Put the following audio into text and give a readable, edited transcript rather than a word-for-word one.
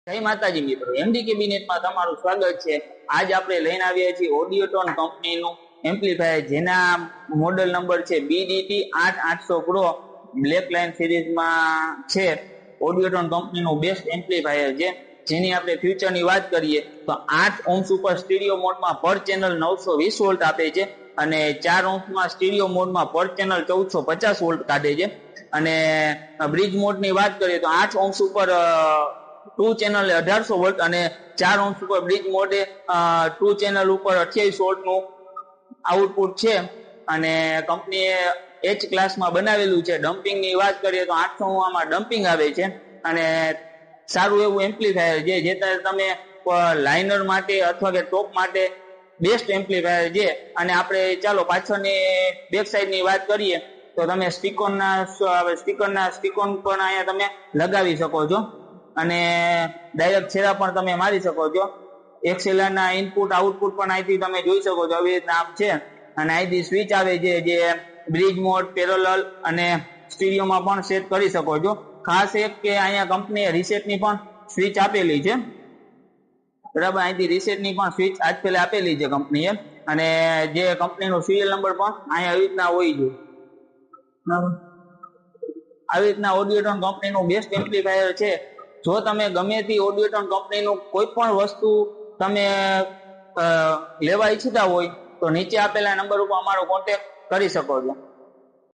જય માતાજી મિત્રો, એમડી કેબિનેટમાં તમારું સ્વાગત છે। આજ આપણે લઈને આવ્યા છીએ ઓડિયોટોન કંપનીનું એમ્પ્લીફાયર, જેના મોડેલ નંબર છે BDT 8800 પ્રો, બ્લેક લાઇન સિરીઝમાં છે। ઓડિયોટોન કંપનીનું બેસ્ટ એમ્પ્લીફાયર છે, જેની આપણે ફ્યુચરની વાત કરીએ તો 8 ઓહ્મ ઉપર સ્ટીરિયો મોડમાં પર ચેનલ 920 વોલ્ટ આપે છે અને 4 ઓહ્મમાં સ્ટીરિયો મોડમાં પર ચેનલ 1450 વોલ્ટ કાઢે છે। અને બ્રિજ મોડની વાત કરીએ તો 8 ઓહ્મ ઉપર 2 ચેનલ 1800 વોલ્ટ અને 4 ઓહ્મ ઉપર બ્રિજ મોડે 2 ચેનલ ઉપર 28 વોલ્ટ નું આઉટપુટ છે। અને કંપનીએ H ક્લાસમાં બનાવેલું છે। ડમ્પિંગ ની વાત કરીએ તો 800 માં ડમ્પિંગ આવે છે અને સારું એવું એમ્પ્લીફાયર છે, જે તમે લાઇનર માટે અથવા કે ટોપ માટે બેસ્ટ એમ્પ્લીફાયર છે। અને આપણે ચાલો પાછળની બેક સાઈડ ની વાત કરીએ તો તમે સ્ટીકરના પણ અહીંયા તમે લગાવી શકો છો અને ડાયરેક્ટ છેડા પણ તમે મારી શકો છો। એક્સેલર ના ઇનપુટ આઉટપુટ પણ અહીંથી તમે જોઈ શકો છો, આવી રીતના આપ છે। અને અહીંથી સ્વિચ આવે છે, જે બ્રિજ મોડ, પેરેલલ અને સ્ટીરિયોમાં પણ સેટ કરી શકો છો। ખાસ એક કે અહીંયા કંપનીએ રીસેટની પણ સ્વિચ આપેલી છે, બરાબર। અહીંથી રીસેટની પણ સ્વિચ આજ પહેલા આપેલી છે કંપનીએ, અને જે કંપનીનો સિરિયલ નંબર પણ અહીંયા આવી રીતના હોય છે, બરાબર। આવી રીતના ઓડિયોટોન કંપનીનું બેસ્ટ એમ્પ્લીફાયર છે। જો તમે ગમે તે ઓડિયોટોન કંપનીનું કોઈ પણ વસ્તુ તમે લેવા ઈચ્છતા હોય તો નીચે આપેલા નંબર ઉપર અમારો કોન્ટેક્ટ કરી શકો છો।